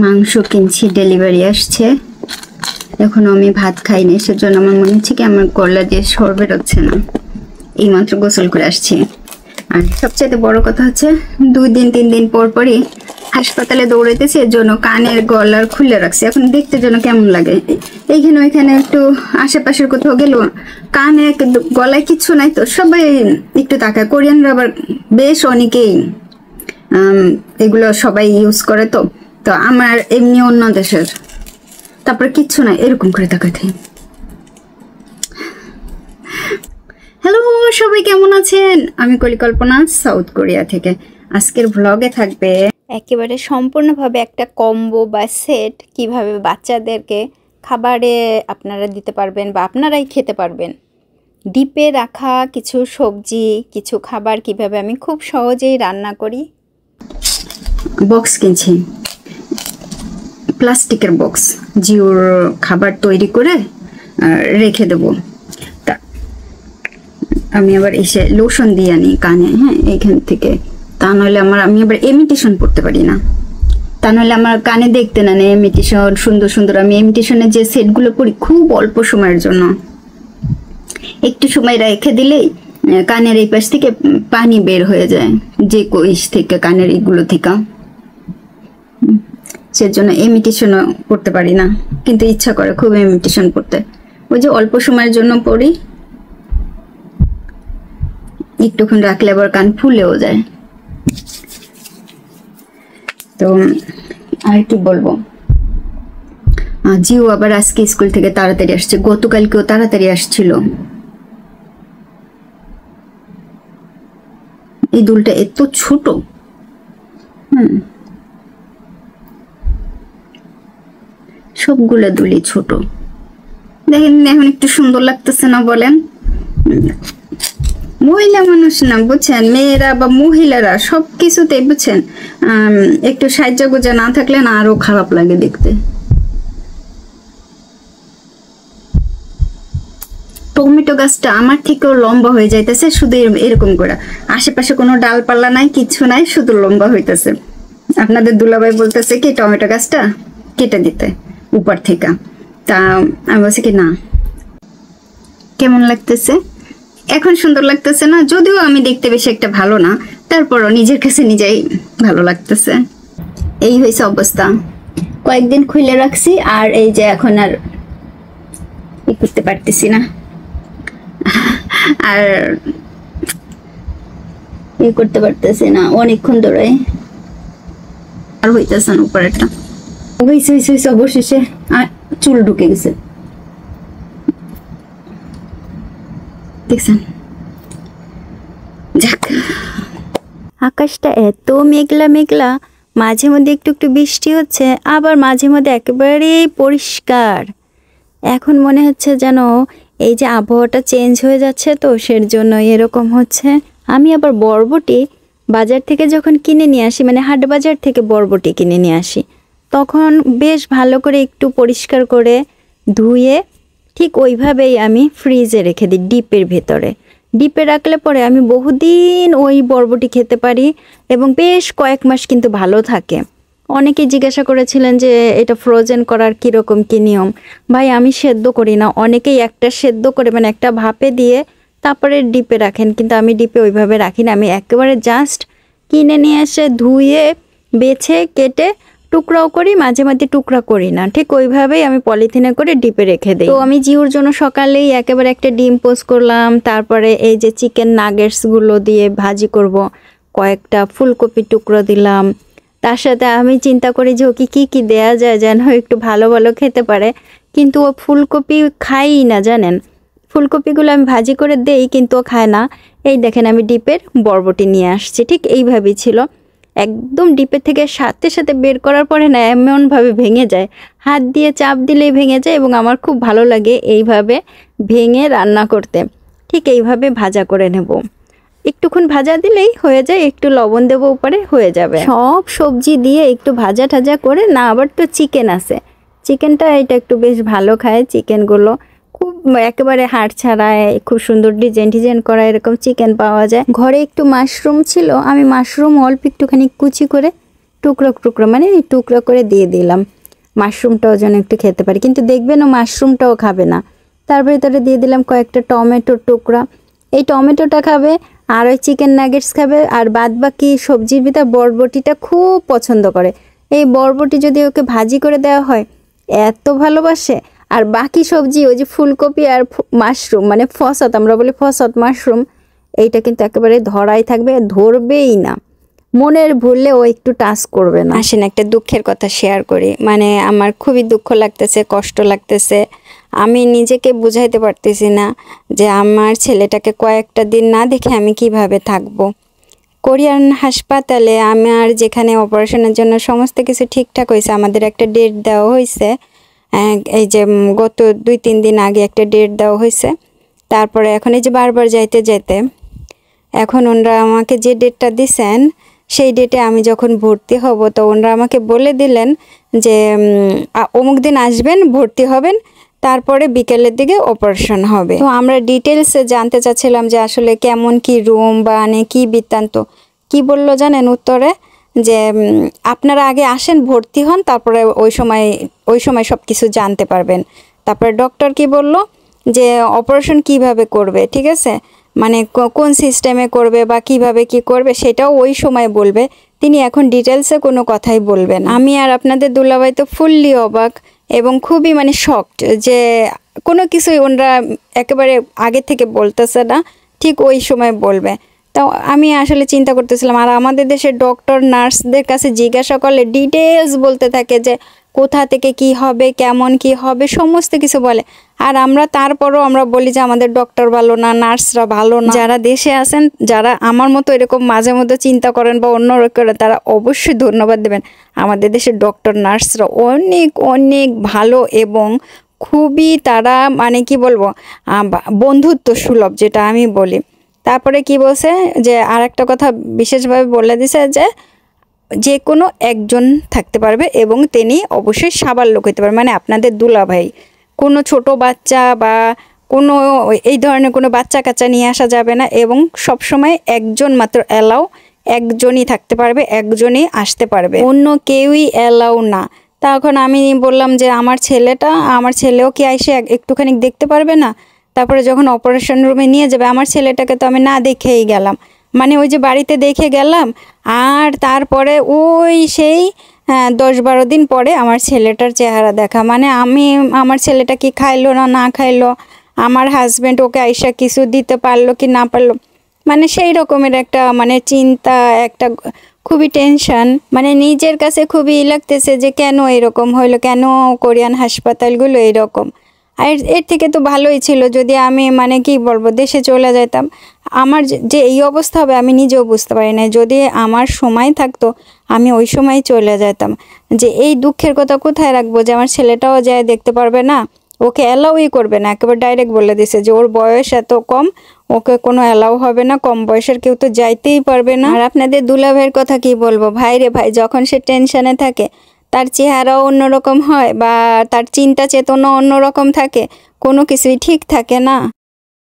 মাংস কিনছি, ডেলিভারি আসছে, এখনো আমি ভাত খাইনি, সেজন্য আমার মনে হচ্ছে কি আমার গলা দিয়ে সর বেরোচ্ছে না। এইমাত্র গোসল করে আসছি। আর সবচেয়ে বড় কথা হচ্ছে 2 দিন 3 দিন পর পরই হাসপাতালে দৌড়াইতেছি, এর জন্য কানের গলার খুলে রাখছি। এখন দেখতে যেন কেমন লাগে, এইখানে ওইখানে একটু আশেপাশের কোথাও গেল কানে গলায় কিচ্ছু নাই তো সবাই একটু তাকায়। কোরিয়ানরা আবার বেশ অনেকেই এগুলো সবাই ইউজ করে, তো তো আমার এমনি অন্য দেশের, তারপরে কিচ্ছু নাই, এরকম করে তাকাতে। হ্যালো সবাই, কেমন আছেন? আমি কল্পনা, সাউথ কোরিয়া থেকে। আজকের ভ্লগে থাকবে একেবারে সম্পূর্ণভাবে একটা কম্বো বা সেট, কিভাবে বাচ্চাদেরকে খাবারে আপনারা দিতে পারবেন বা আপনারাই খেতে পারবেন। ডিপে রাখা কিছু সবজি, কিছু খাবার কিভাবে আমি খুব সহজেই রান্না করি। বক্স কিনছি, প্লাস্টিকের বক্স, জিওর খাবার তৈরি করে রেখে দেবো। তা আমি আবার এসে লোশন দিয়ে আনি কানে, হ্যাঁ এইখান থেকে, তা নাহলে আমি আবার ইমিটেশন পড়তে পারি না, তা নাহলে আমার কানে দেখতে না নেই ইমিটেশন সুন্দর সুন্দর। আমি ইমিটেশনের যে সেটগুলো পরি খুব অল্প সময়ের জন্য, একটু সময় রেখে দিলেই কানের এই পাশ থেকে পানি বের হয়ে যায়, যে কোষ থেকে, কানের এইগুলো থেকে, সেজন্য ইমিটেশনও পড়তে পারি না, কিন্তু ইচ্ছা করে খুব ইমিটেশন পড়তে। ওই যে অল্প সময়ের জন্য পড়ি, একটুক্ষণ রাখলে আবার কান ফুলেও যায়। তো আর কি বলবো, জিও আবার আজকে স্কুল থেকে তাড়াতাড়ি আসছে, গতকালকেও তাড়াতাড়ি আসছিল। এই দুলটা এত ছোট, সবগুলো দুলি ছোট, দেখেন এখন একটু সুন্দর লাগতেছে না বলেন? মহিলা মানুষ না বুঝছেন, মেয়েরা বা মহিলারা সব কিছুতে বুঝছেন একটু সাহায্য গোজা না থাকলে না আরো খারাপ লাগে দেখতে। টমেটো গাছটা আমার থেকেও লম্বা হয়ে যাইতেছে, শুধু এরকম করে, আশেপাশে কোনো ডালপাল্লা নাই, কিছু নাই, শুধু লম্বা হইতেছে। আপনাদের দুলাভাই বলতেছে কি টমেটো গাছটা কেটে দিতে উপর থেকে, তা আমি বলছি কি না। কেমন লাগতেছে এখন? সুন্দর লাগতেছে না? যদিও আমি দেখতে বেশি একটা ভালো না, তারপরও নিজের কাছে নিজেই ভালো লাগতেছে। এই হয়েছে অবস্থা, কয়েকদিন খুলে রাখছি, আর এই যে এখন আর ই করতে পারতেছি না, আর ই করতে পারতেছি না অনেকক্ষণ ধরে, আর হইতেছে না উপরেরটা। হয়েছে হয়েছে হয়েছে, অবশেষে চুল ঢুকে গেছে, দেখছেন? যাক, আকাশটা এত মেঘলা মেঘলা, মাঝে মধ্যে একটু একটু বৃষ্টি হচ্ছে, আবার মাঝে মধ্যে একেবারেই পরিষ্কার। এখন মনে হচ্ছে যেন এই যে আবহাওয়াটা চেঞ্জ হয়ে যাচ্ছে, তো সের জন্য এরকম হচ্ছে। আমি আবার বরবটি বাজার থেকে যখন কিনে নিয়ে আসি, মানে হাট বাজার থেকে বরবটি কিনে নিয়ে আসি, তখন বেশ ভালো করে একটু পরিষ্কার করে ধুয়ে ঠিক ওইভাবেই আমি ফ্রিজে রেখে দিই, ডিপের ভেতরে। ডিপে রাখলে পরে আমি বহুদিন ওই বরবটি খেতে পারি, এবং বেশ কয়েক মাস কিন্তু ভালো থাকে। অনেকেই জিজ্ঞাসা করেছিলেন যে এটা ফ্রোজেন করার কীরকম কী নিয়ম। ভাই আমি সেদ্ধ করি না, অনেকেই একটা সেদ্ধ করে মানে একটা ভাপে দিয়ে তারপরে ডিপে রাখেন, কিন্তু আমি ডিপে ওইভাবে রাখি না। আমি একেবারে জাস্ট কিনে নিয়ে এসে ধুয়ে বেছে কেটে টুকরাও করি, মাঝে মাঝে টুকরা করি না, ঠিক ওইভাবেই আমি পলিথিনে করে ডিপে রেখে দিই। তো আমি জিওর জন্য সকালেই একেবারে একটা ডিম পোস্ট করলাম, তারপরে এই যে চিকেন নাগেটসগুলো দিয়ে ভাজি করব, কয়েকটা ফুলকপি টুকরো দিলাম। তার সাথে আমি চিন্তা করি যে ওকে কী কী দেয়া যায় যেন একটু ভালো ভালো খেতে পারে, কিন্তু ও ফুলকপি খাই না জানেন। ফুলকপিগুলো আমি ভাজি করে দেই কিন্তু ও খায় না। এই দেখেন আমি ডিপের বরবটি নিয়ে আসছি, ঠিক এইভাবেই ছিল, একদম ডিপের থেকে সাথে সাথে বের করার পরে না এমনভাবে ভেঙে যায়, হাত দিয়ে চাপ দিলেই ভেঙে যায়, এবং আমার খুব ভালো লাগে এইভাবে ভেঙে রান্না করতে। ঠিক এইভাবে ভাজা করে নেব, একটুক্ষণ ভাজা দিলেই হয়ে যায়, একটু লবণ দেবো উপরে, হয়ে যাবে। সব সবজি দিয়ে একটু ভাজা টাজা করে না, আবার তো চিকেন আছে, চিকেনটা এটা একটু বেশ ভালো খায়, চিকেনগুলো খুব একেবারে হাড় ছাড়ায়, খুব সুন্দর ডিজাইন ডিজাইন করা এরকম চিকেন পাওয়া যায়। ঘরে একটু মাশরুম ছিল, আমি মাশরুম অল্প একটুখানি কুচি করে টুকরো টুকরো মানে এই টুকরো করে দিয়ে দিলাম, মাশরুমটাও যেন একটু খেতে পারি। কিন্তু দেখবেন ও মাশরুমটাও খাবে না। তার ভিতরে দিয়ে দিলাম কয়েকটা টমেটোর টুকরা, এই টমেটোটা খাবে আর ওই চিকেন নাগেটস খাবে। আর বাদ বাকি সবজির ভিতরে বরবটিটা খুব পছন্দ করে। এই বরবটি যদি ওকে ভাজি করে দেওয়া হয় এত ভালোবাসে। আর বাকি সবজি ওই যে ফুলকপি আর মাশরুম মানে ফসত, আমরা বলি ফসত মাশরুম, এইটা কিন্তু একেবারে ধরাই থাকবে, ধরবেই না। মনের ভুললে ও একটু টাচ করবে না। আসেন একটা দুঃখের কথা শেয়ার করি, মানে আমার খুবই দুঃখ লাগতেছে, কষ্ট লাগতেছে। আমি নিজেকে বুঝাইতে পারতেছি না যে আমার ছেলেটাকে কয়েকটা দিন না দেখে আমি কিভাবে থাকবো। কোরিয়ান হাসপাতালে আমার যেখানে অপারেশনের জন্য সমস্ত কিছু ঠিকঠাক হয়েছে, আমাদের একটা ডেট দেওয়া হয়েছে, এই যে গত 2-3 দিন আগে একটা ডেট দেওয়া হয়েছে। তারপরে এখন এই যে বারবার যাইতে যাইতে এখন ওনারা আমাকে যে ডেটটা দিছেন সেই ডেটে আমি যখন ভর্তি হব তো ওনারা আমাকে বলে দিলেন যে অমুক দিন আসবেন, ভর্তি হবেন, তারপরে বিকেলের দিকে অপারেশন হবে। তো আমরা ডিটেলসে জানতে চাচ্ছিলাম যে আসলে কেমন কি রুম বা কি বৃত্তান্ত। কি বললো জানেন উত্তরে, যে আপনারা আগে আসেন, ভর্তি হন, তারপরে ওই সময় সব কিছু জানতে পারবেন। তারপরে ডক্টর কি বলল যে অপারেশন কিভাবে করবে, ঠিক আছে, মানে কোন সিস্টেমে করবে বা কিভাবে কি করবে সেটাও ওই সময় বলবে। তিনি এখন ডিটেলসে কোনো কথাই বলবেন। আমি আর আপনাদের দুলাভাই তো ফুললি অবাক এবং খুবই মানে শকড যে কোনো কিছুই ওনারা একেবারে আগে থেকে বলতেছে না, ঠিক ওই সময় বলবে। তো আমি আসলে চিন্তা করতেছিলাম, আর আমাদের দেশের ডক্টর নার্সদের কাছে জিজ্ঞাসা করলে ডিটেলস বলতে থাকে যে কোথা থেকে কি হবে, কেমন কি হবে, সমস্ত কিছু বলে। আর আমরা তারপরও আমরা বলি যে আমাদের ডক্টর ভালো না, নার্সরা ভালো না। যারা দেশে আছেন, যারা আমার মতো এরকম মাঝে মধ্যে চিন্তা করেন বা অন্য করে, তারা অবশ্যই ধন্যবাদ দেবেন। আমাদের দেশের ডক্টর নার্সরা অনেক অনেক ভালো এবং খুবই তারা মানে কি বলবো বন্ধুত্ব সুলভ, যেটা আমি বলি। তারপরে কি বলছে যে আর একটা কথা বিশেষভাবে বলে দিছে যে কোনো একজন থাকতে পারবে এবং তিনি অবশ্যই সাবাল লোক হতে পারবে, মানে আপনাদের দুলাভাই। কোনো ছোট বাচ্চা বা কোনো এই ধরনের কোনো বাচ্চা কাচ্চা নিয়ে আসা যাবে না এবং সবসময় একজন মাত্র অ্যালাউ, একজনই থাকতে পারবে, একজনই আসতে পারবে, অন্য কেউই অ্যালাউ না। তখন আমি বললাম যে আমার ছেলেও কি এসে একটুখানি দেখতে পারবে না? তারপরে যখন অপারেশন রুমে নিয়ে যাবে, আমার ছেলেটাকে তো আমি না দেখেই গেলাম, মানে ওই যে বাড়িতে দেখে গেলাম আর তারপরে ওই সেই 10-12 দিন পরে আমার ছেলেটার চেহারা দেখা, মানে আমার ছেলেটা কি খাইলো না খাইলো, আমার হাজব্যান্ড ওকে আইসা কিছু দিতে পারলো কি না পারলো, মানে সেই রকমের একটা মানে চিন্তা, একটা খুবই টেনশন, মানে নিজের কাছে খুবই লাগতেছে যে কেন এরকম হইলো, কেন কোরিয়ান হাসপাতালগুলো এরকম। আর এর থেকে তো ভালোই ছিল যদি আমি মানে কি বলবো দেশে চলে যেতাম। আমার যে এই অবস্থা হবে আমি নিজেও বুঝতে পারি না, যদি আমার সময় থাকতো আমি ওই সময় চলে যেতাম। যে এই দুঃখের কথা কোথায় রাখবো যে আমার ছেলেটাও যায় দেখতে পারবে না, ওকে অ্যালাউই করবে না, একেবারে ডাইরেক্ট বলে দিছে যে ওর বয়স এত কম, ওকে কোনো অ্যালাউ হবে না, কম বয়সের কেউ তো যাইতেই পারবে না। আর আপনাদের দুলাভাইয়ের কথা কি বলবো, ভাই রে ভাই, যখন সে টেনশনে থাকে তার চেহারাও অন্যরকম হয় বা তার চিন্তা চেতনা অন্যরকম থাকে, কোনো কিছুই ঠিক থাকে না।